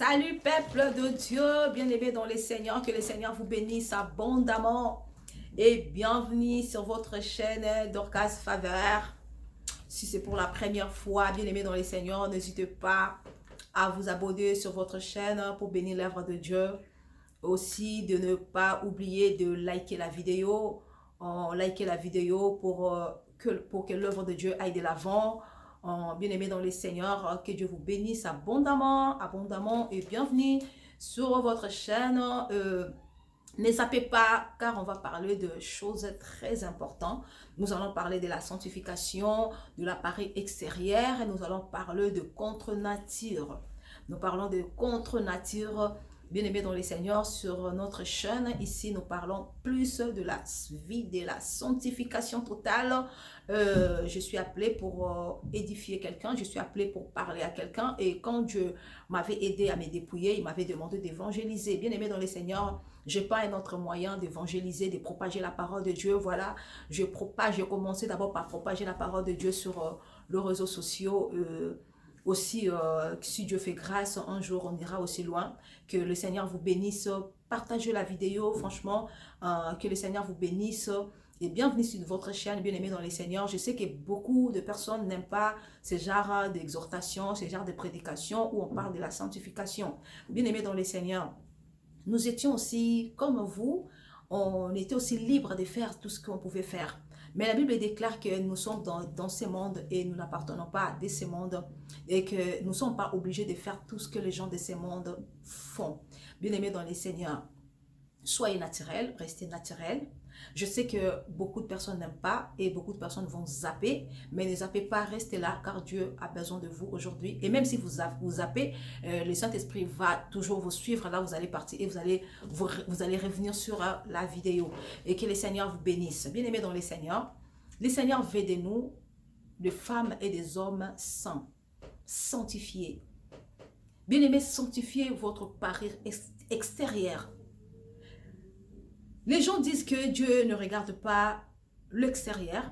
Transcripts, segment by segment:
Salut peuple de Dieu, bien-aimés dans les Seigneurs, que le Seigneur vous bénisse abondamment et bienvenue sur votre chaîne Dorcas Faveur. Si c'est pour la première fois, bien-aimés dans les Seigneurs, n'hésitez pas à vous abonner sur votre chaîne pour bénir l'œuvre de Dieu. Aussi de ne pas oublier de liker la vidéo, pour que l'œuvre de Dieu aille de l'avant. Bien-aimés dans les Seigneurs, que Dieu vous bénisse abondamment, abondamment et bienvenue sur votre chaîne. Ne zappez pas car on va parler de choses très importantes. Nous allons parler de la sanctification, de l'appareil extérieur et nous allons parler de contre-nature. Nous parlons de contre-nature. Bien-aimés dans les Seigneurs, sur notre chaîne, ici nous parlons plus de la vie, de la sanctification totale. Je suis appelée pour édifier quelqu'un, je suis appelée pour parler à quelqu'un. Et quand Dieu m'avait aidé à me dépouiller, il m'avait demandé d'évangéliser. Bien-aimés dans les Seigneurs, je n'ai pas un autre moyen d'évangéliser, de propager la parole de Dieu. Voilà, je commençais d'abord par propager la parole de Dieu sur les réseaux sociaux. Aussi, si Dieu fait grâce, un jour on ira aussi loin. Que le Seigneur vous bénisse. Partagez la vidéo, franchement. Que le Seigneur vous bénisse. Et bienvenue sur votre chaîne, bien-aimés dans les Seigneurs. Je sais que beaucoup de personnes n'aiment pas ce genre d'exhortation, ce genre de prédication où on parle de la sanctification. Bien-aimés dans les Seigneurs, nous étions aussi, comme vous, on était aussi libres de faire tout ce qu'on pouvait faire. Mais la Bible déclare que nous sommes dans ce monde et nous n'appartenons pas à ce monde et que nous ne sommes pas obligés de faire tout ce que les gens de ce monde font. Bien-aimés dans les Seigneurs, soyez naturels, restez naturels. Je sais que beaucoup de personnes n'aiment pas et beaucoup de personnes vont zapper, mais ne zappez pas, restez là car Dieu a besoin de vous aujourd'hui. Et même si vous zappez, le Saint-Esprit va toujours vous suivre. Là, vous allez partir et vous allez revenir sur la vidéo. Et que le Seigneur vous bénisse. Bien-aimés dans les Seigneurs veut de nous, de femmes et des hommes saints, sanctifiés. Bien-aimés, sanctifiez votre parure extérieure. Les gens disent que Dieu ne regarde pas l'extérieur.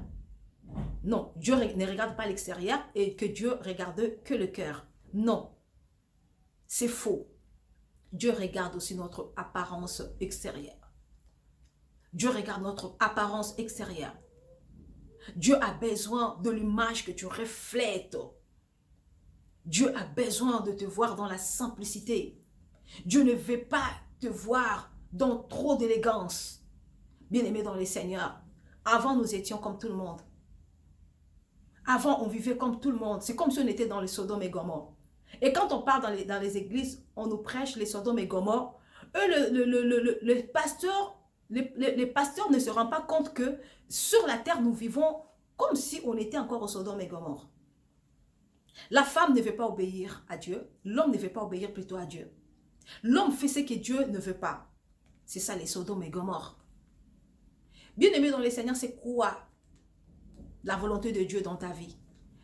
Non, Dieu ne regarde pas l'extérieur et que Dieu regarde que le cœur. Non, c'est faux. Dieu regarde aussi notre apparence extérieure. Dieu regarde notre apparence extérieure. Dieu a besoin de l'image que tu reflètes. Dieu a besoin de te voir dans la simplicité. Dieu ne veut pas te voir dans trop d'élégance. Bien-aimés dans les Seigneurs, avant nous étions comme tout le monde. Avant on vivait comme tout le monde. C'est comme si on était dans les Sodome et Gomorrhe. Et quand on part dans les églises, on nous prêche les Sodome et Gomorrhe. Eux, les pasteurs ne se rendent pas compte que sur la terre, nous vivons comme si on était encore au Sodome et Gomorrhe. La femme ne veut pas obéir à Dieu. L'homme ne veut pas obéir plutôt à Dieu. L'homme fait ce que Dieu ne veut pas. C'est ça les Sodome et Gomorrhe. Bien-aimé dans les Seigneurs, c'est quoi la volonté de Dieu dans ta vie?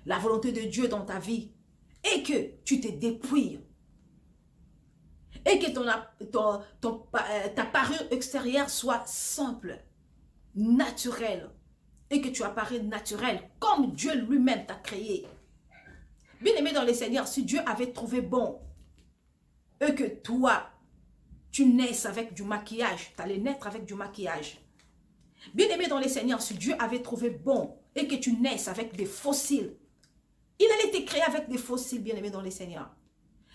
La volonté de Dieu dans ta vie est que tu te dépouilles. Et que ta parure extérieure soit simple, naturelle. Et que tu apparais naturel, comme Dieu lui-même t'a créé. Bien-aimé dans les Seigneurs, si Dieu avait trouvé bon, et que toi, tu naisses avec du maquillage, tu allais naître avec du maquillage. Bien-aimé dans les Seigneurs, si Dieu avait trouvé bon et que tu naisses avec des fossiles, il allait te créer avec des fossiles, bien-aimé dans les Seigneurs.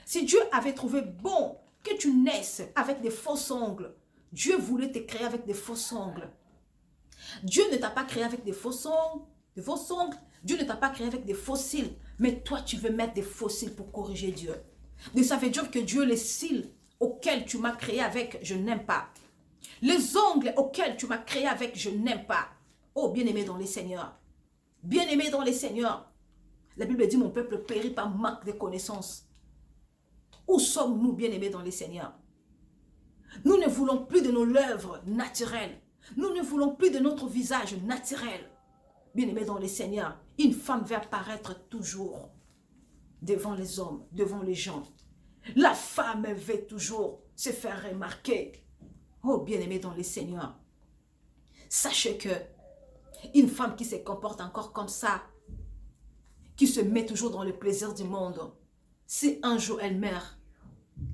Si Dieu avait trouvé bon que tu naisses avec des faux ongles, Dieu voulait te créer avec des faux ongles. Dieu ne t'a pas créé avec des faux ongles, Dieu ne t'a pas créé avec des fossiles, mais toi tu veux mettre des fossiles pour corriger Dieu. Mais ça veut dire que Dieu, les cils auxquels tu m'as créé avec, je n'aime pas. Les ongles auxquels tu m'as créé avec, je n'aime pas. Oh, bien-aimé dans les Seigneurs. Bien-aimé dans les Seigneurs. La Bible dit, mon peuple périt par manque de connaissances. Où sommes-nous, bien-aimés dans les Seigneurs? Nous ne voulons plus de nos lèvres naturelles. Nous ne voulons plus de notre visage naturel. Bien-aimés dans les Seigneurs, une femme va apparaître toujours devant les hommes, devant les gens. La femme veut toujours se faire remarquer. Oh, bien-aimés dans les Seigneurs, sachez que une femme qui se comporte encore comme ça, qui se met toujours dans le plaisir du monde, si un jour elle meurt,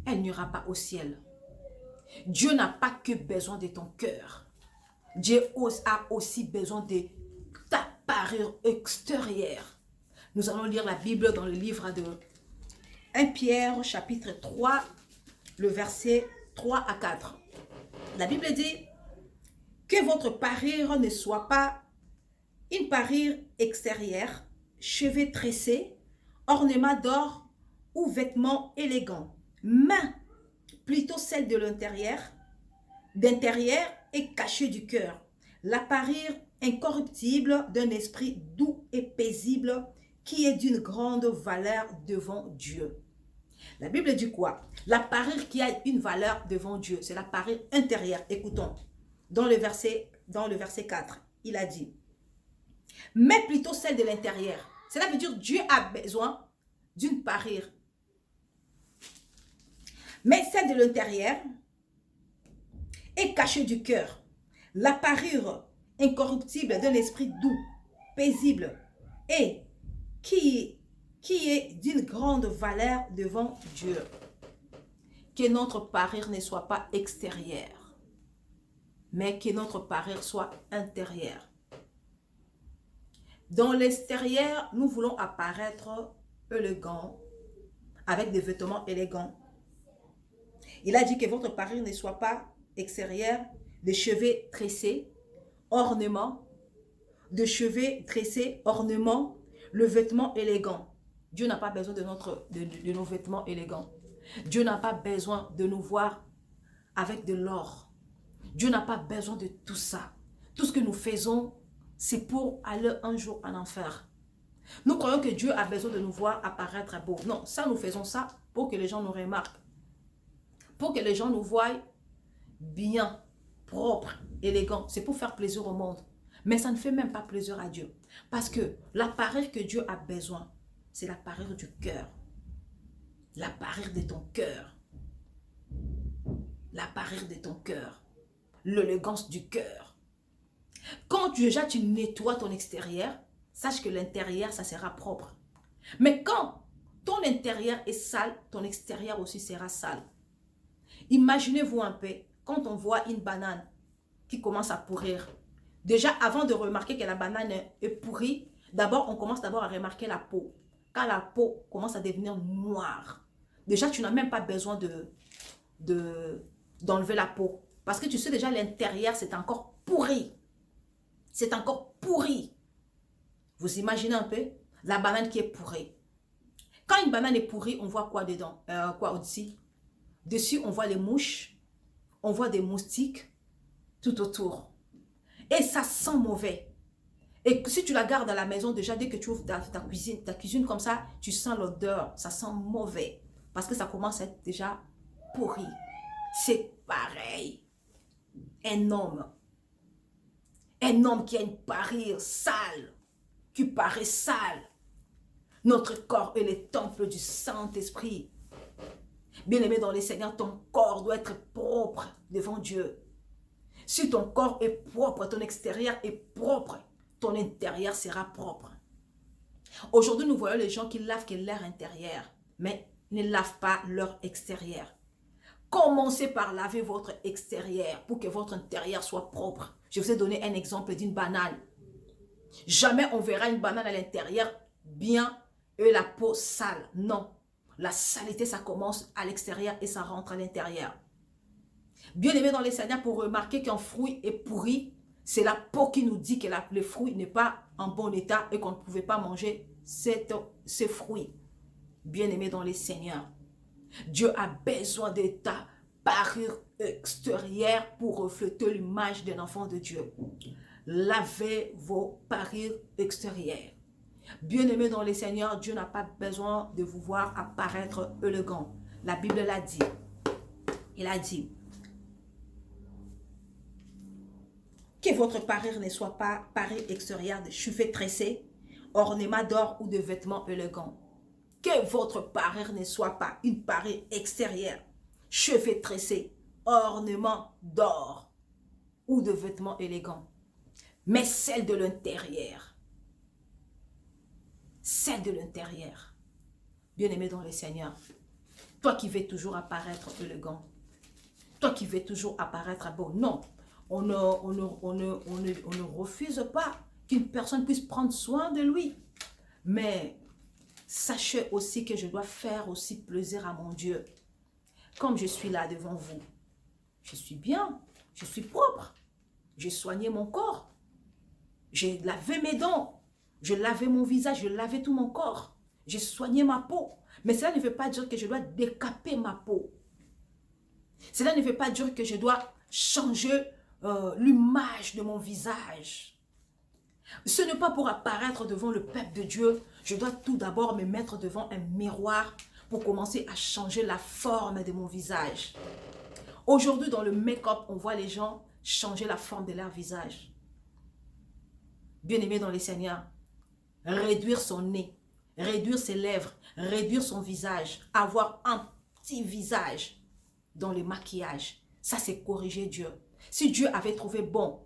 elle n'ira pas au ciel. Dieu n'a pas que besoin de ton cœur. Dieu a aussi besoin de ta parure extérieure. Nous allons lire la Bible dans le livre de 1 Pierre, chapitre 3, le verset 3 à 4. La Bible dit que votre parure ne soit pas une parure extérieure, cheveux tressés, ornements d'or ou vêtements élégants, mais plutôt celle de l'intérieur, d'intérieur et cachée du cœur, la parure incorruptible d'un esprit doux et paisible qui est d'une grande valeur devant Dieu. La Bible dit quoi? La parure qui a une valeur devant Dieu, c'est la parure intérieure. Écoutons, dans le verset 4, il a dit, mais plutôt celle de l'intérieur. Cela veut dire Dieu a besoin d'une parure. Mais celle de l'intérieur est cachée du cœur. La parure incorruptible d'un esprit doux, paisible et qui est d'une grande valeur devant Dieu. Que notre parure ne soit pas extérieure, mais que notre parure soit intérieure. Dans l'extérieur, nous voulons apparaître élégants, avec des vêtements élégants. Il a dit que votre parure ne soit pas extérieure, des cheveux tressés, ornements, de cheveux tressés, ornements, le vêtement élégant. Dieu n'a pas besoin de nos vêtements élégants. Dieu n'a pas besoin de nous voir avec de l'or. Dieu n'a pas besoin de tout ça. Tout ce que nous faisons, c'est pour aller un jour en enfer. Nous croyons que Dieu a besoin de nous voir apparaître beau. Non, ça nous faisons ça pour que les gens nous remarquent. Pour que les gens nous voient bien, propres, élégants. C'est pour faire plaisir au monde. Mais ça ne fait même pas plaisir à Dieu. Parce que la parure que Dieu a besoin, c'est la parure du cœur. La parure de ton cœur. La parure de ton cœur. L'élégance du cœur. Quand déjà tu nettoies ton extérieur, sache que l'intérieur, ça sera propre. Mais quand ton intérieur est sale, ton extérieur aussi sera sale. Imaginez-vous un peu, quand on voit une banane qui commence à pourrir. Déjà, avant de remarquer que la banane est pourrie, d'abord, on commence d'abord à remarquer la peau. Quand la peau commence à devenir noire, déjà, tu n'as même pas besoin d'enlever la peau. Parce que tu sais déjà, l'intérieur, c'est encore pourri. C'est encore pourri. Vous imaginez un peu la banane qui est pourrie. Quand une banane est pourrie, on voit quoi dedans? Quoi au-dessus? Dessus, on voit les mouches, on voit des moustiques tout autour. Et ça sent mauvais. Et si tu la gardes à la maison, déjà, dès que tu ouvres ta cuisine comme ça, tu sens l'odeur, ça sent mauvais. Parce que ça commence à être déjà pourri. C'est pareil. Un homme qui a une parure sale, qui paraît sale. Notre corps est le temple du Saint-Esprit. Bien-aimé dans les Seigneurs, ton corps doit être propre devant Dieu. Si ton corps est propre, ton extérieur est propre, ton intérieur sera propre. Aujourd'hui, nous voyons les gens qui lavent que leur intérieur, mais ne lavent pas leur extérieur. Commencez par laver votre extérieur pour que votre intérieur soit propre. Je vous ai donné un exemple d'une banane. Jamais on verra une banane à l'intérieur bien et la peau sale. Non. La saleté, ça commence à l'extérieur et ça rentre à l'intérieur. Bien aimé dans les Seigneurs, pour remarquer qu'un fruit est pourri, c'est la peau qui nous dit que le fruit n'est pas en bon état et qu'on ne pouvait pas manger ces fruits. Bien aimé dans les Seigneurs, Dieu a besoin de ta parure extérieure pour refléter l'image d'un enfant de Dieu. Lavez vos parures extérieures. Bien-aimés dans les Seigneurs, Dieu n'a pas besoin de vous voir apparaître élégant. La Bible l'a dit. Il a dit que votre parure ne soit pas parure extérieure de cheveux tressés, ornements d'or ou de vêtements élégants. Que votre parure ne soit pas une parure extérieure, cheveux tressés, ornements d'or ou de vêtements élégants, mais celle de l'intérieur. Celle de l'intérieur. Bien-aimé dans le Seigneur, Toi qui veux toujours apparaître élégant. Toi qui veux toujours apparaître beau. Non, on ne refuse pas qu'une personne puisse prendre soin de lui. Mais sachez aussi que je dois faire aussi plaisir à mon Dieu. Comme je suis là devant vous, je suis bien, je suis propre. J'ai soigné mon corps. J'ai lavé mes dents. Je lavais mon visage, je lavais tout mon corps. J'ai soigné ma peau. Mais cela ne veut pas dire que je dois décaper ma peau. Cela ne veut pas dire que je dois changer l'image de mon visage. Ce n'est pas pour apparaître devant le peuple de Dieu. Je dois tout d'abord me mettre devant un miroir pour commencer à changer la forme de mon visage. Aujourd'hui, dans le make-up, on voit les gens changer la forme de leur visage. Bien-aimé dans les Seigneurs, réduire son nez, réduire ses lèvres, réduire son visage, avoir un petit visage dans le maquillage. Ça, c'est corriger Dieu. Si Dieu avait trouvé bon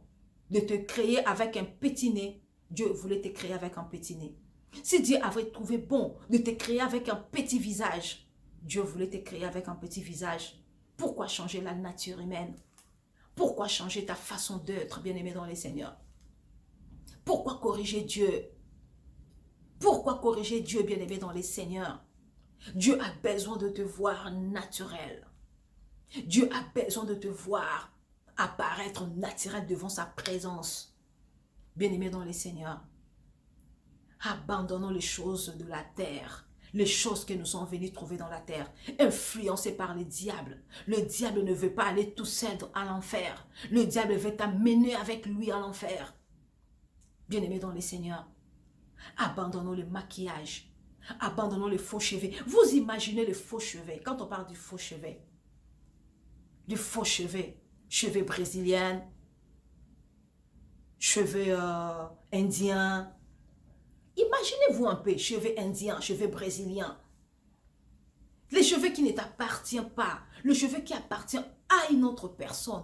de te créer avec un petit nez, Dieu voulait te créer avec un petit nez. Si Dieu avait trouvé bon de te créer avec un petit visage, Dieu voulait te créer avec un petit visage. Pourquoi changer la nature humaine? Pourquoi changer ta façon d'être, bien-aimé dans les Seigneurs? Pourquoi corriger Dieu? Pourquoi corriger Dieu, bien-aimé dans les Seigneurs? Dieu a besoin de te voir naturel. Dieu a besoin de te voir apparaître naturel devant sa présence. Bien-aimé dans les Seigneurs, abandonnons les choses de la terre, les choses que nous sommes venus trouver dans la terre, influencées par le diable. Le diable ne veut pas aller tout seul à l'enfer. Le diable veut t'amener avec lui à l'enfer. Bien-aimé dans les Seigneurs, abandonnons le maquillage, abandonnons les faux cheveux. Vous imaginez les faux cheveux, quand on parle du faux cheveux, cheveux brésiliens, cheveux indiens. Imaginez-vous un peu, cheveux indiens, cheveux brésiliens. Les cheveux qui ne t'appartiennent pas, le cheveu qui appartient à une autre personne.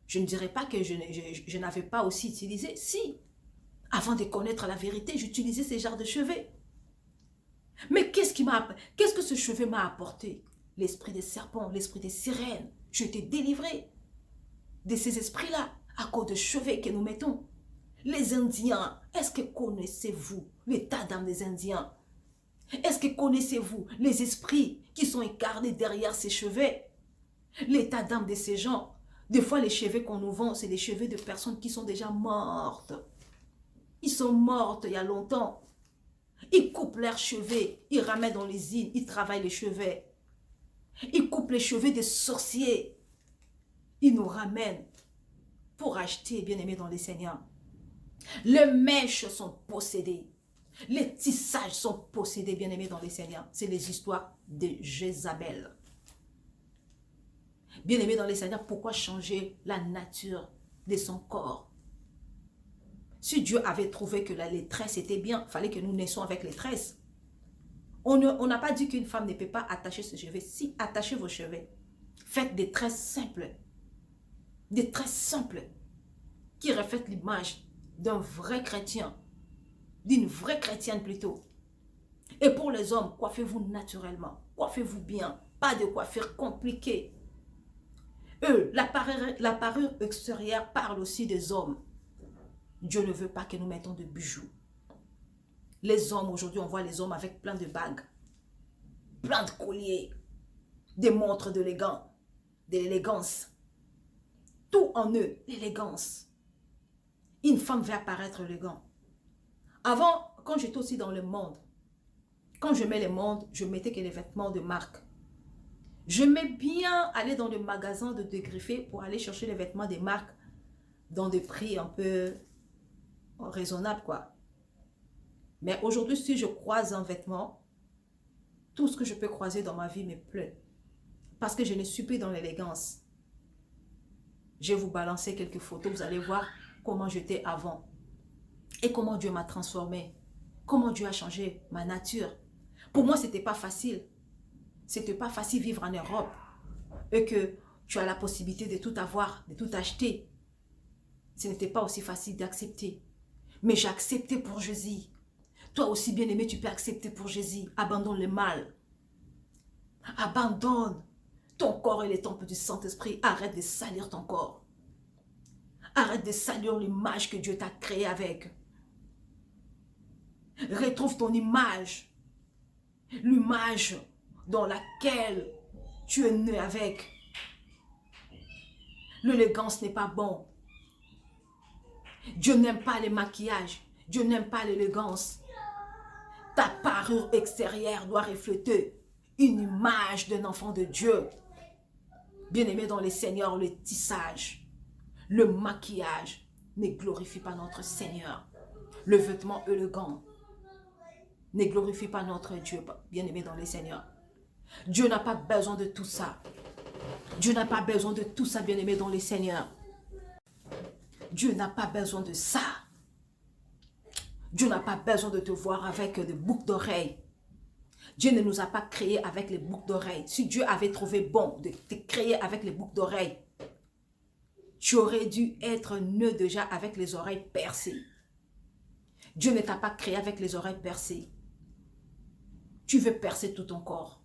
Je ne dirais pas que je n'avais pas aussi utilisé. Si, avant de connaître la vérité, j'utilisais ces genres de cheveux. Mais qu'est-ce que ce cheveu m'a apporté? L'esprit des serpents, l'esprit des sirènes. Je t'ai délivré de ces esprits-là à cause de cheveux que nous mettons. Les Indiens, est-ce que connaissez-vous l'état d'âme des Indiens? Est-ce que connaissez-vous les esprits qui sont incarnés derrière ces cheveux? L'état d'âme de ces gens. Des fois, les cheveux qu'on nous vend, c'est des cheveux de personnes qui sont déjà mortes. Ils sont mortes il y a longtemps. Ils coupent leurs cheveux, ils ramènent dans les îles, ils travaillent les cheveux. Ils coupent les cheveux des sorciers. Ils nous ramènent pour acheter, bien-aimés dans les Seigneurs. Les mèches sont possédées. Les tissages sont possédés, bien-aimés dans les Seigneurs. C'est les histoires de Jézabel. Bien-aimés dans les Seigneurs, pourquoi changer la nature de son corps? Si Dieu avait trouvé que les tresses étaient bien, il fallait que nous naissions avec les tresses. On n'a pas dit qu'une femme ne peut pas attacher ses cheveux. Si, attachez vos cheveux. Faites des tresses simples. Des tresses simples qui reflètent l'image d'un vrai chrétien. D'une vraie chrétienne plutôt. Et pour les hommes, coiffez-vous naturellement. Coiffez-vous bien. Pas de coiffure compliquée. La parure extérieure parle aussi des hommes. Dieu ne veut pas que nous mettons de bijoux. Les hommes, aujourd'hui, on voit les hommes avec plein de bagues, plein de colliers, des montres d'élégance. Tout en eux, l'élégance. Une femme veut apparaître élégante. Avant, quand j'étais aussi dans le monde, quand je mets les mondes, je mettais que les vêtements de marque. J'aimais bien aller dans le magasin de dégriffés pour aller chercher les vêtements des marques dans des prix un peu raisonnables, quoi. Mais aujourd'hui, si je croise un vêtement, tout ce que je peux croiser dans ma vie me plaît. Parce que je ne suis plus dans l'élégance. Je vais vous balancer quelques photos, vous allez voir comment j'étais avant. Et comment Dieu m'a transformé. Comment Dieu a changé ma nature. Pour moi, ce n'était pas facile. C'était pas facile vivre en Europe. Et que tu as la possibilité de tout avoir, de tout acheter. Ce n'était pas aussi facile d'accepter. Mais j'ai accepté pour Jésus. Toi aussi, bien-aimé, tu peux accepter pour Jésus. Abandonne le mal. Abandonne ton corps et les temples du Saint-Esprit. Arrête de salir ton corps. Arrête de salir l'image que Dieu t'a créée avec. Retrouve ton image. L'image dans laquelle tu es né avec. L'élégance n'est pas bon. Dieu n'aime pas les maquillages. Dieu n'aime pas l'élégance. Ta parure extérieure doit refléter une image d'un enfant de Dieu. Bien-aimé dans les Seigneurs, le tissage, le maquillage ne glorifie pas notre Seigneur. Le vêtement élégant ne glorifie pas notre Dieu, bien-aimé dans les Seigneurs. Dieu n'a pas besoin de tout ça. Dieu n'a pas besoin de tout ça, bien-aimé dans les Seigneurs. Dieu n'a pas besoin de ça. Dieu n'a pas besoin de te voir avec des boucles d'oreilles. Dieu ne nous a pas créés avec les boucles d'oreilles. Si Dieu avait trouvé bon de te créer avec les boucles d'oreilles, tu aurais dû être né déjà avec les oreilles percées. Dieu ne t'a pas créé avec les oreilles percées. Tu veux percer tout ton corps.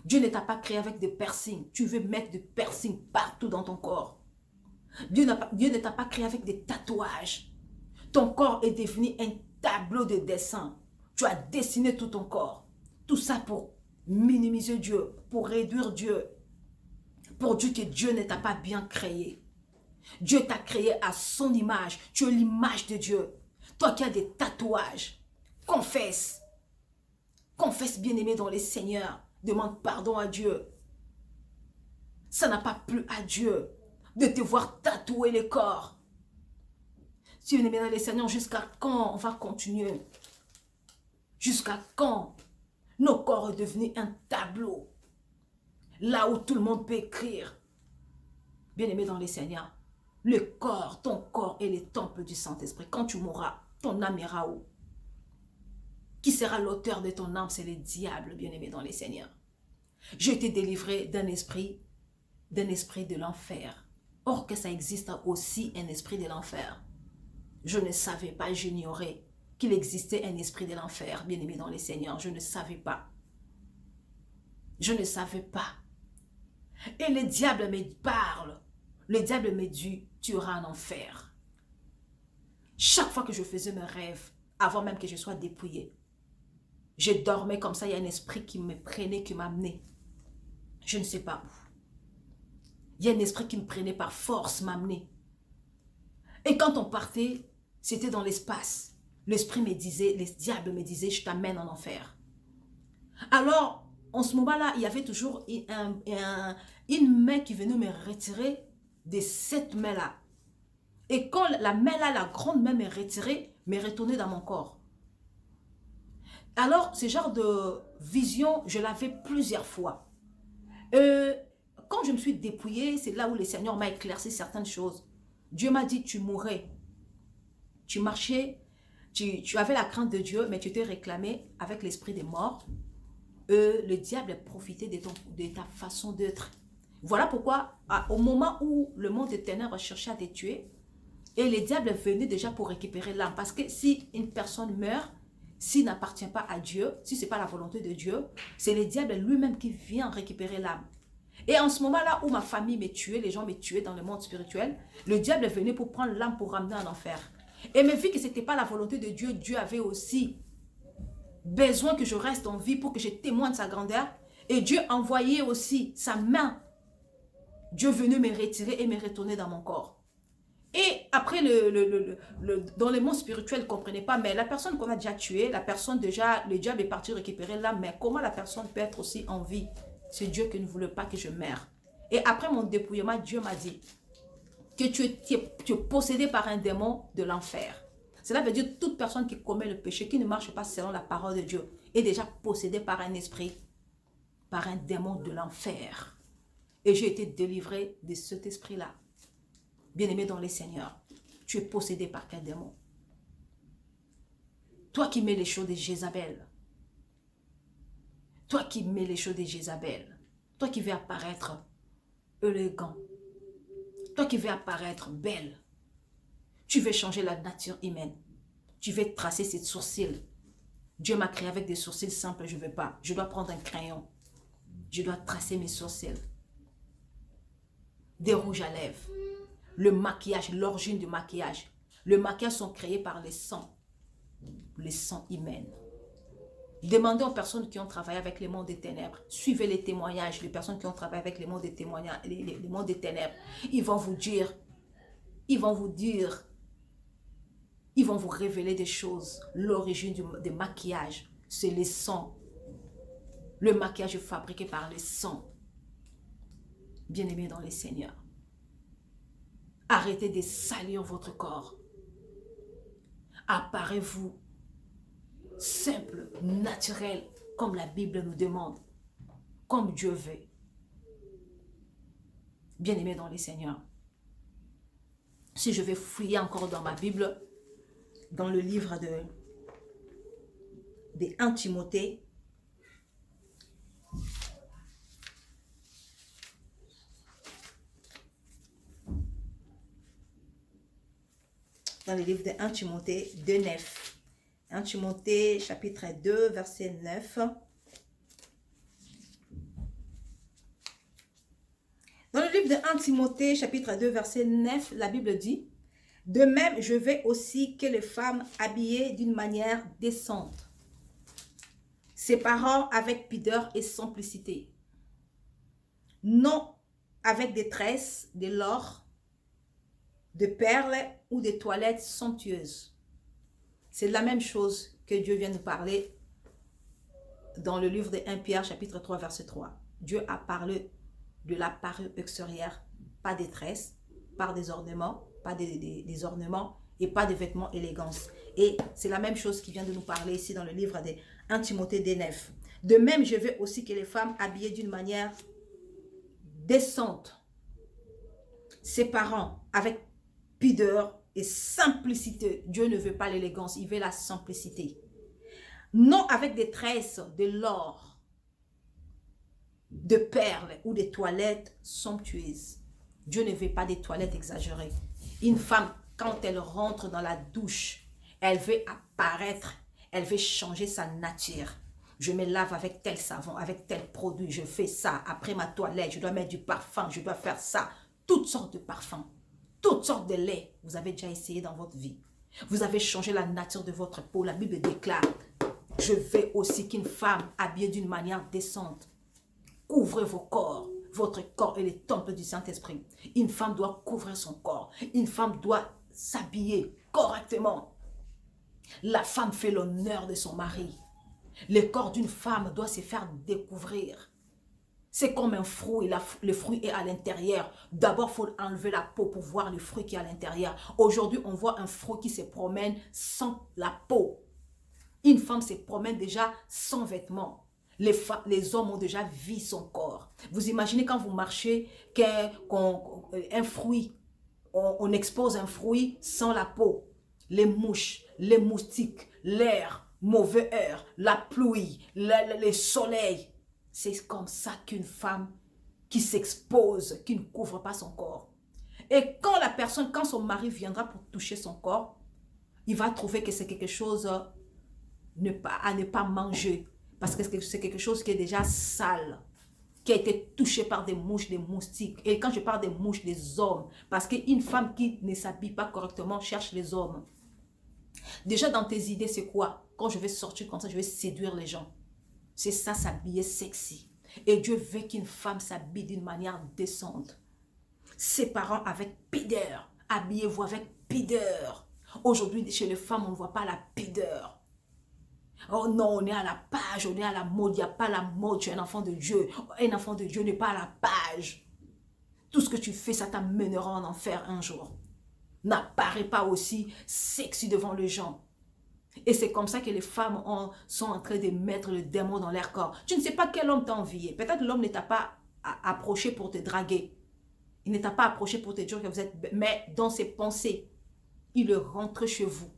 Dieu ne t'a pas créé avec des piercings. Tu veux mettre des piercings partout dans ton corps. Dieu ne t'a pas créé avec des tatouages. Ton corps est devenu un tableau de dessin. Tu as dessiné tout ton corps. Tout ça pour minimiser Dieu, pour réduire Dieu. Pour dire que Dieu ne t'a pas bien créé. Dieu t'a créé à son image. Tu es l'image de Dieu. Toi qui as des tatouages, confesse. Confesse, bien-aimé dans les Seigneurs. Demande pardon à Dieu. Ça n'a pas plu à Dieu de te voir tatouer le corps. Si bien-aimé dans les Seigneurs, jusqu'à quand on va continuer? Jusqu'à quand nos corps sont devenus un tableau? Là où tout le monde peut écrire. Bien-aimé dans les Seigneurs, le corps, ton corps est le temple du Saint-Esprit. Quand tu mourras, ton âme ira où? Qui sera l'auteur de ton âme? C'est le diable, bien-aimé dans les Seigneurs. J'ai été délivré d'un esprit de l'enfer. Or que ça existe aussi un esprit de l'enfer. Je ne savais pas, j'ignorais qu'il existait un esprit de l'enfer, bien-aimé dans les Seigneurs. Je ne savais pas. Je ne savais pas. Et le diable me parle. Le diable me dit, tu auras un enfer. Chaque fois que je faisais mes rêves, avant même que je sois dépouillée, je dormais comme ça, il y a un esprit qui me prenait, qui m'amenait. Je ne sais pas où. Il y a un esprit qui me prenait par force, m'amenait. Et quand on partait, c'était dans l'espace. L'esprit me disait, le diable me disait, je t'amène en enfer. Alors, en ce moment-là, il y avait toujours une main qui venait me retirer de cette main-là. Et quand la main-là, la grande main me retirait, me retournait dans mon corps. Alors, ce genre de vision, je l'avais plusieurs fois. Quand je me suis dépouillée, c'est là où le Seigneur m'a éclairci certaines choses. Dieu m'a dit, tu mourrais. Tu marchais, tu avais la crainte de Dieu, mais tu te réclamais avec l'esprit des morts. Le diable a profité de ta façon d'être. Voilà pourquoi, au moment où le monde des ténèbres cherchait à te tuer, et le diable venait déjà pour récupérer l'âme. Parce que si une personne meurt, s'il n'appartient pas à Dieu, si ce n'est pas la volonté de Dieu, c'est le diable lui-même qui vient récupérer l'âme. Et en ce moment-là où ma famille me tuait, les gens me tuaient dans le monde spirituel, le diable venait pour prendre l'âme pour ramener en enfer. Et mais vu que ce n'était pas la volonté de Dieu, Dieu avait aussi besoin que je reste en vie pour que je témoigne de sa grandeur. Et Dieu envoyait aussi sa main. Dieu venait me retirer et me retourner dans mon corps. Et après, dans le monde spirituel, ne comprenait pas, mais la personne qu'on a déjà tuée, la personne déjà, le diable est parti récupérer l'âme, mais comment la personne peut être aussi en vie? C'est Dieu qui ne voulait pas que je meure. Et après mon dépouillement, Dieu m'a dit que tu es possédé par un démon de l'enfer. Cela veut dire que toute personne qui commet le péché, qui ne marche pas selon la parole de Dieu, est déjà possédée par un esprit, par un démon de l'enfer. Et j'ai été délivré de cet esprit-là. Bien-aimé dans les Seigneurs, tu es possédé par quel démon? Toi qui mets les choses de Jézabel. Toi qui mets les choses de Jézabel. Toi qui veux apparaître élégant. Toi qui veux apparaître belle. Tu veux changer la nature humaine. Tu veux tracer ses sourcils. Dieu m'a créé avec des sourcils simples, je ne veux pas. Je dois prendre un crayon. Je dois tracer mes sourcils. Des rouges à lèvres. Le maquillage, l'origine du maquillage. Le maquillage sont créés par les sangs humains. Demandez aux personnes qui ont travaillé avec les mondes des ténèbres. Suivez les témoignages, les personnes qui ont travaillé avec les mondes des témoignages, les mondes des ténèbres. Ils vont vous révéler des choses. L'origine des maquillages, c'est les sangs. Le maquillage est fabriqué par les sangs. Bien-aimés dans les seigneurs. Arrêtez de salir votre corps. Apparez-vous simple, naturel, comme la Bible nous demande, comme Dieu veut. Bien-aimés dans les seigneurs. Si je vais fouiller encore dans ma Bible, dans le livre de 1 Timothée, dans le livre de 1 Timothée 2, 9. 1 Timothée chapitre 2, verset 9. Dans le livre de 1 Timothée chapitre 2, verset 9, la Bible dit: « De même, je veux aussi que les femmes habillées d'une manière décente, séparant avec pudeur et simplicité, non avec des tresses, de l'or, de perles ou des toilettes somptueuses. » C'est la même chose que Dieu vient nous parler dans le livre de 1 Pierre chapitre 3 verset 3. Dieu a parlé de la parure extérieure, pas des tresses, pas des ornements, pas des ornements et pas des vêtements élégance. Et c'est la même chose qui vient de nous parler ici dans le livre de 1 Timothée 9. De même, je veux aussi que les femmes habillées d'une manière décente, séparant avec pudeur et simplicité. Dieu ne veut pas l'élégance, il veut la simplicité. Non avec des tresses, de l'or, de perles ou des toilettes somptueuses. Dieu ne veut pas des toilettes exagérées. Une femme, quand elle rentre dans la douche, elle veut apparaître, elle veut changer sa nature. Je me lave avec tel savon, avec tel produit, je fais ça. Après ma toilette, je dois mettre du parfum, je dois faire ça. Toutes sortes de parfums. Toutes sortes de laits, vous avez déjà essayé dans votre vie. Vous avez changé la nature de votre peau. La Bible déclare, je veux aussi qu'une femme habillée d'une manière décente. Couvrez vos corps. Votre corps est le temple du Saint-Esprit. Une femme doit couvrir son corps. Une femme doit s'habiller correctement. La femme fait l'honneur de son mari. Le corps d'une femme doit se faire découvrir. C'est comme un fruit, le fruit est à l'intérieur. D'abord, il faut enlever la peau pour voir le fruit qui est à l'intérieur. Aujourd'hui, on voit un fruit qui se promène sans la peau. Une femme se promène déjà sans vêtements. Les hommes ont déjà vu son corps. Vous imaginez quand vous marchez, un fruit, on expose un fruit sans la peau. Les mouches, les moustiques, l'air, mauvais air, la pluie, le soleil. C'est comme ça qu'une femme qui s'expose, qui ne couvre pas son corps. Et quand son mari viendra pour toucher son corps, il va trouver que c'est quelque chose à ne pas manger. Parce que c'est quelque chose qui est déjà sale, qui a été touché par des mouches, des moustiques. Et quand je parle des mouches, des hommes, parce qu'une femme qui ne s'habille pas correctement cherche les hommes. Déjà dans tes idées, c'est quoi? Quand je vais sortir comme ça, je vais séduire les gens. C'est ça, s'habiller sexy. Et Dieu veut qu'une femme s'habille d'une manière décente. Séparant avec pudeur. Habillez-vous avec pudeur. Aujourd'hui, chez les femmes, on ne voit pas la pudeur. Oh non, on est à la page, on est à la mode. Il n'y a pas la mode, tu es un enfant de Dieu. Un enfant de Dieu n'est pas à la page. Tout ce que tu fais, ça t'amènera en enfer un jour. N'apparaît pas aussi sexy devant les gens. Et c'est comme ça que les femmes sont en train de mettre le démon dans leur corps. Tu ne sais pas quel homme t'a envié. Peut-être l'homme ne t'a pas approché pour te draguer. Il ne t'a pas approché pour te dire que vous êtes... Mais dans ses pensées, il rentre chez vous.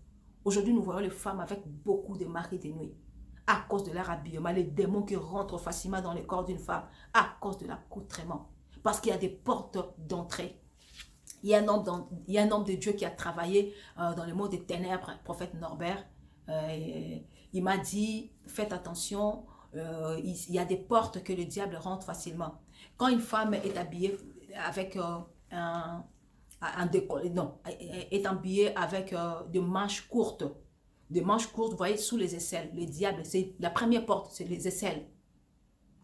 Aujourd'hui, nous voyons les femmes avec beaucoup de maris de nuit. À cause de leur habillement, les démons qui rentrent facilement dans le corps d'une femme. À cause de l'accoutrement. Parce qu'il y a des portes d'entrée. Il y a un homme de Dieu qui a travaillé dans le monde des ténèbres, le prophète Norbert. Il m'a dit, faites attention, il y a des portes que le diable rentre facilement. Quand une femme est habillée avec est habillée avec des manches courtes. Des manches courtes, vous voyez, sous les aisselles. Le diable, c'est la première porte, c'est les aisselles.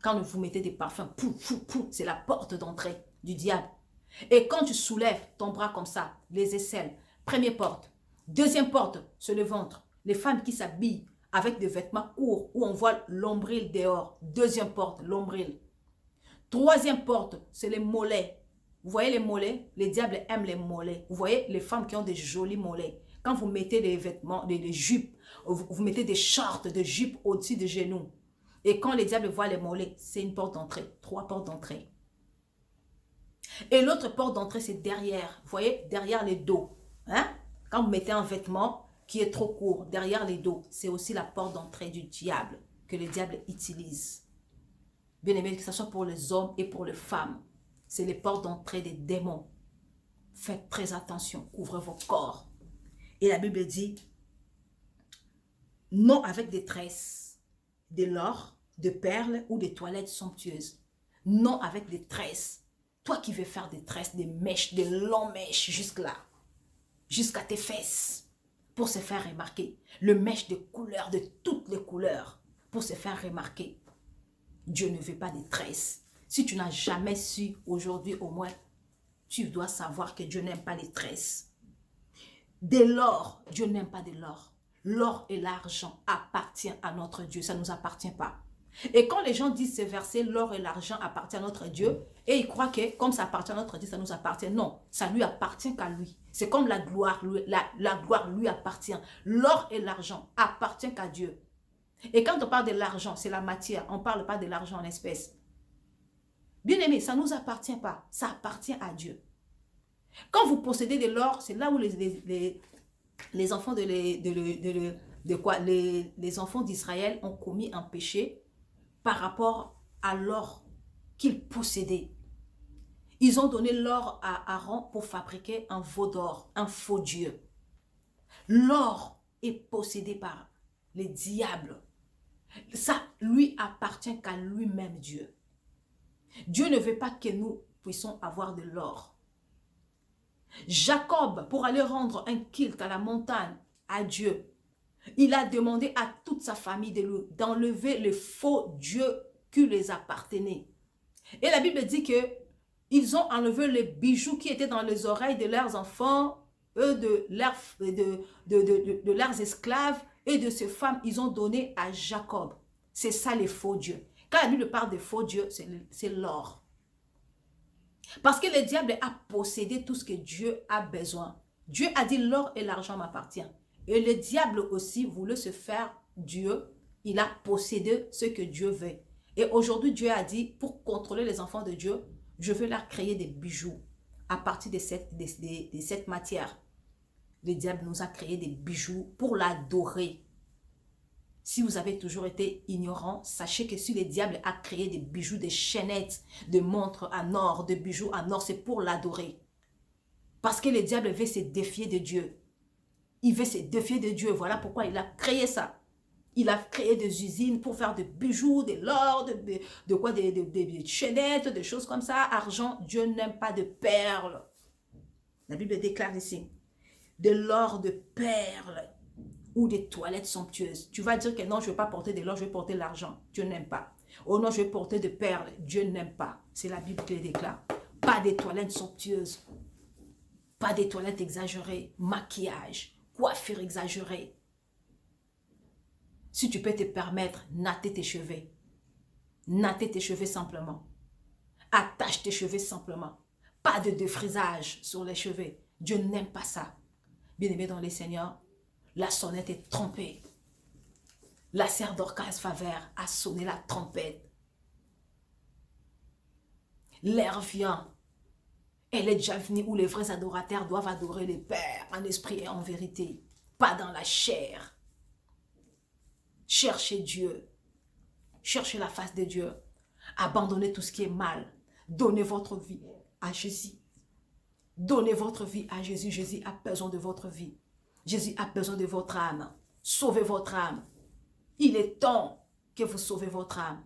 Quand vous mettez des parfums, c'est la porte d'entrée du diable. Et quand tu soulèves ton bras comme ça, les aisselles, première porte. Deuxième porte, c'est le ventre. Les femmes qui s'habillent avec des vêtements courts où on voit l'ombril dehors. Deuxième porte, l'ombril. Troisième porte, c'est les mollets. Vous voyez les mollets? Les diables aiment les mollets. Vous voyez les femmes qui ont des jolis mollets. Quand vous mettez des vêtements, des jupes, vous mettez des shorts, des jupes au-dessus des genoux. Et quand les diables voient les mollets, c'est une porte d'entrée. 3 portes d'entrée. Et l'autre porte d'entrée, c'est derrière. Vous voyez, derrière les dos. Hein? Quand vous mettez un vêtement qui est trop court, derrière les dos, c'est aussi la porte d'entrée du diable que le diable utilise. Bien aimé, que ce soit pour les hommes et pour les femmes. C'est les portes d'entrée des démons. Faites très attention, couvrez vos corps. Et la Bible dit, non avec des tresses, de l'or, de perles ou des toilettes somptueuses. Non avec des tresses. Toi qui veux faire des tresses, des mèches, des longues mèches jusque-là, jusqu'à tes fesses, pour se faire remarquer. Le mèche de couleurs, de toutes les couleurs, pour se faire remarquer. Dieu ne veut pas des tresses. Si tu n'as jamais su, aujourd'hui au moins, tu dois savoir que Dieu n'aime pas les tresses. De l'or, Dieu n'aime pas de l'or. L'or et l'argent appartiennent à notre Dieu, ça ne nous appartient pas. Et quand les gens disent ce verset, l'or et l'argent appartiennent à notre Dieu, et ils croient que comme ça appartient à notre Dieu, ça nous appartient. Non, ça lui appartient qu'à lui. C'est comme la gloire, la gloire lui appartient. L'or et l'argent appartiennent qu'à Dieu. Et quand on parle de l'argent, c'est la matière, on ne parle pas de l'argent en espèces. Bien aimé, ça ne nous appartient pas, ça appartient à Dieu. Quand vous possédez de l'or, c'est là où les enfants les enfants d'Israël ont commis un péché par rapport à l'or qu'ils possédaient. Ils ont donné l'or à Aaron pour fabriquer un veau d'or, un faux Dieu. L'or est possédé par les diables. Ça lui appartient qu'à lui-même Dieu. Dieu ne veut pas que nous puissions avoir de l'or. Jacob, pour aller rendre un culte à la montagne à Dieu, il a demandé à toute sa famille d'enlever le faux Dieu qui les appartenait. Et la Bible dit que ils ont enlevé les bijoux qui étaient dans les oreilles de leurs enfants, de leurs esclaves et de ces femmes, ils ont donné à Jacob. C'est ça les faux dieux. Quand la Bible parle de faux dieux, c'est l'or. Parce que le diable a possédé tout ce que Dieu a besoin. Dieu a dit l'or et l'argent m'appartiennent. Et le diable aussi voulait se faire Dieu. Il a possédé ce que Dieu veut. Et aujourd'hui, Dieu a dit, pour contrôler les enfants de Dieu, je veux leur créer des bijoux à partir de cette matière. Le diable nous a créé des bijoux pour l'adorer. Si vous avez toujours été ignorant, sachez que si le diable a créé des bijoux, des chaînettes, des montres en or, des bijoux en or, c'est pour l'adorer. Parce que le diable veut se défier de Dieu. Il veut se défier de Dieu. Voilà pourquoi il a créé ça. Il a créé des usines pour faire des bijoux, de l'or, des chaînettes, des choses comme ça. Argent, Dieu n'aime pas de perles. La Bible déclare ici, de l'or, de perles ou des toilettes somptueuses. Tu vas dire que non, je ne veux pas porter de l'or, je vais porter l'argent. Dieu n'aime pas. Oh non, je vais porter de perles. Dieu n'aime pas. C'est la Bible qui le déclare. Pas des toilettes somptueuses. Pas des toilettes exagérées. Maquillage. Coiffure exagérée. Si tu peux te permettre, natter tes cheveux. Natter tes cheveux simplement. Attache tes cheveux simplement. Pas de défrisage sur les cheveux. Dieu n'aime pas ça. Bien-aimé dans les Seigneurs, la sonnette est trompée. La sœur Dorcas Favert a sonné la trompette. L'heure vient. Elle est déjà venue où les vrais adorateurs doivent adorer le Père en esprit et en vérité. Pas dans la chair. Cherchez Dieu. Cherchez la face de Dieu. Abandonnez tout ce qui est mal. Donnez votre vie à Jésus. Donnez votre vie à Jésus. Jésus a besoin de votre vie. Jésus a besoin de votre âme. Sauvez votre âme. Il est temps que vous sauvez votre âme.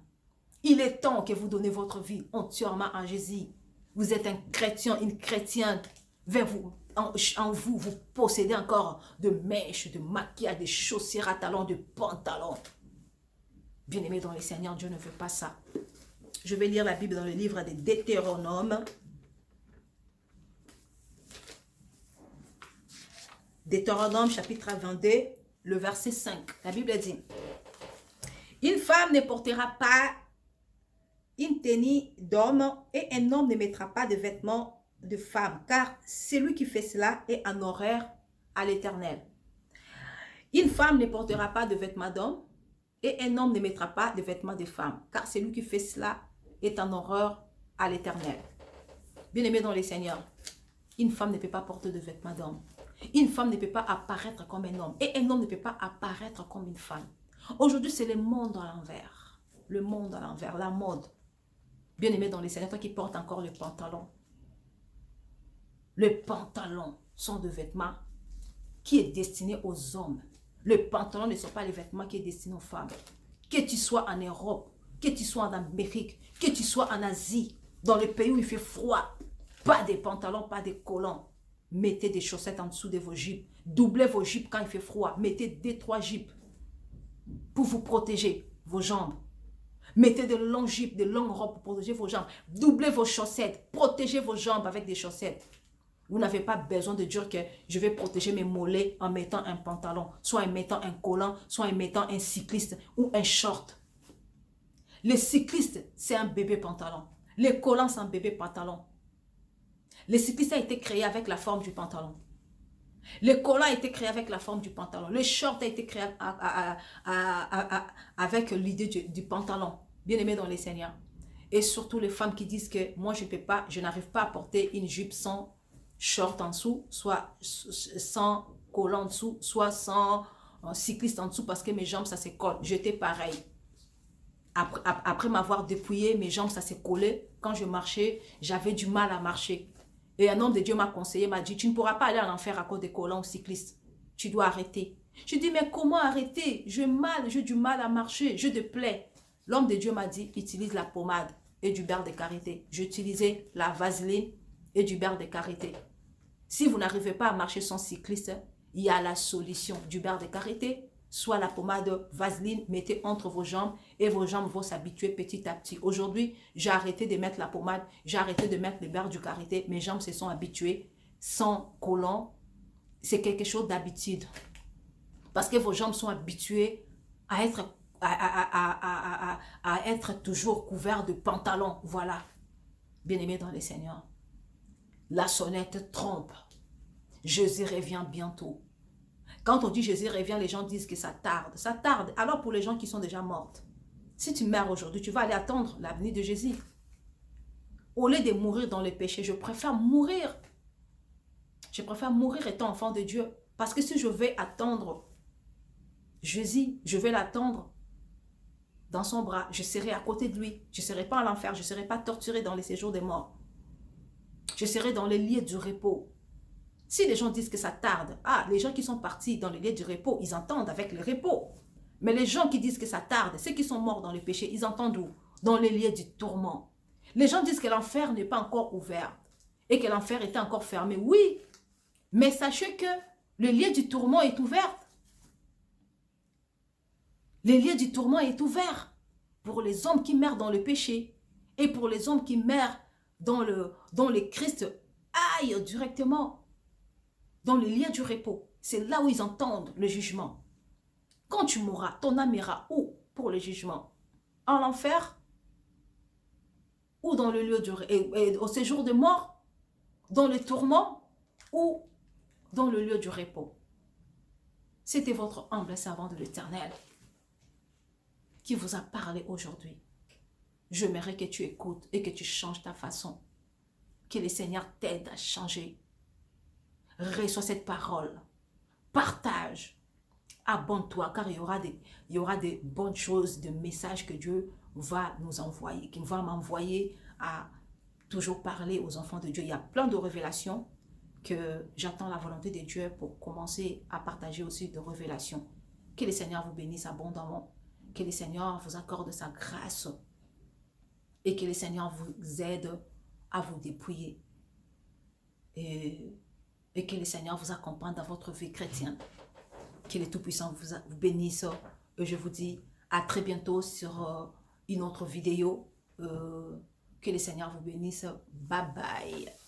Il est temps que vous donnez votre vie entièrement à Jésus. Vous êtes un chrétien, une chrétienne. Vers vous, en vous, vous possédez encore de mèches, de maquillage, de chaussures à talons, de pantalons. Bien-aimés dans le Seigneur, Dieu ne veut pas ça. Je vais lire la Bible dans le livre des Deutéronomes. Deutéronome chapitre 22, le verset 5. La Bible dit, « Une femme ne portera pas une tenue d'homme et un homme ne mettra pas de vêtements de femme, car celui qui fait cela est en horreur à l'Éternel. Une femme ne portera pas de vêtements d'homme et un homme ne mettra pas de vêtements de femme, car celui qui fait cela est en horreur à l'Éternel. » Bien-aimés dans le Seigneur, une femme ne peut pas porter de vêtements d'homme. Une femme ne peut pas apparaître comme un homme et un homme ne peut pas apparaître comme une femme. Aujourd'hui, c'est le monde à l'envers. Le monde à l'envers, la mode. Bien-aimé dans le Seigneur, toi qui portes encore le pantalon. Le pantalon sont des vêtements qui est destiné aux hommes. Le pantalon ne sont pas les vêtements qui est destiné aux femmes. Que tu sois en Europe, que tu sois en Amérique, que tu sois en Asie, dans les pays où il fait froid, pas de pantalons, pas de collants. Mettez des chaussettes en dessous de vos jupes. Doublez vos jupes quand il fait froid. Mettez 2-3 jupes pour vous protéger vos jambes. Mettez de longues jupes, de longues robes pour protéger vos jambes. Doublez vos chaussettes. Protégez vos jambes avec des chaussettes. Vous n'avez pas besoin de dire que je vais protéger mes mollets en mettant un pantalon, soit en mettant un collant, soit en mettant un cycliste ou un short. Les cyclistes, c'est un bébé pantalon. Les collants, c'est un bébé pantalon. Le cycliste a été créé avec la forme du pantalon. Le collant a été créé avec la forme du pantalon. Le short a été créé avec l'idée du pantalon. Bien-aimés dans les Seigneurs. Et surtout les femmes qui disent que moi je n'arrive pas à porter une jupe sans short en dessous, soit sans collant en dessous, soit sans cycliste en dessous parce que mes jambes ça se colle. J'étais pareil. Après m'avoir dépouillé, mes jambes ça s'est collé. Quand je marchais, j'avais du mal à marcher. Et un homme de Dieu m'a conseillé, m'a dit, tu ne pourras pas aller en enfer à cause des collants cyclistes. Tu dois arrêter. Je dis, mais comment arrêter? J'ai du mal à marcher, je te plais. L'homme de Dieu m'a dit, utilise la pommade et du beurre de karité. J'utilisais la vaseline et du beurre de karité. Si vous n'arrivez pas à marcher sans cycliste, il y a la solution du beurre de karité, soit la pommade vaseline, mettez entre vos jambes et vos jambes vont s'habituer petit à petit. Aujourd'hui, j'ai arrêté de mettre la pommade, j'ai arrêté de mettre le beurre du karité, mes jambes se sont habituées sans collant. C'est quelque chose d'habitude. Parce que vos jambes sont habituées à être toujours couvertes de pantalons. Voilà. Bien-aimés dans les Seigneurs, la sonnette trompe. Jésus revient bientôt. Quand on dit Jésus revient, les gens disent que ça tarde. Ça tarde. Alors pour les gens qui sont déjà mortes, si tu meurs aujourd'hui, tu vas aller attendre l'avenir de Jésus. Au lieu de mourir dans le péché, je préfère mourir. Je préfère mourir étant enfant de Dieu. Parce que si je vais attendre Jésus, je vais l'attendre dans son bras. Je serai à côté de lui. Je ne serai pas en enfer. Je ne serai pas torturé dans les séjours des morts. Je serai dans les lieux du repos. Si les gens disent que ça tarde, les gens qui sont partis dans les lieux du repos, ils entendent avec le repos. Mais les gens qui disent que ça tarde, ceux qui sont morts dans le péché, ils entendent où? Dans les lieux du tourment. Les gens disent que l'enfer n'est pas encore ouvert et que l'enfer était encore fermé. Oui, mais sachez que le lieu du tourment est ouvert. Le lieu du tourment est ouvert pour les hommes qui meurent dans le péché et pour les hommes qui meurent dans le Christ aille directement dans le lieu du repos. C'est là où ils entendent le jugement. Quand tu mourras, ton âme ira où pour le jugement? En l'enfer? Ou dans le lieu au séjour de mort? Dans le tourment? Ou dans le lieu du repos? C'était votre humble servant de l'Éternel qui vous a parlé aujourd'hui. J'aimerais que tu écoutes et que tu changes ta façon. Que le Seigneur t'aide à changer. Reçois cette parole. Partage. Abonne-toi car il y aura des bonnes choses, des messages que Dieu va nous envoyer, qu'il va m'envoyer à toujours parler aux enfants de Dieu. Il y a plein de révélations que j'attends la volonté de Dieu pour commencer à partager aussi de révélations. Que le Seigneur vous bénisse abondamment. Que le Seigneur vous accorde sa grâce et que le Seigneur vous aide à vous dépouiller. Et que le Seigneur vous accompagne dans votre vie chrétienne. Que le Tout-Puissant vous bénisse. Et je vous dis à très bientôt sur une autre vidéo. Que le Seigneur vous bénisse. Bye bye.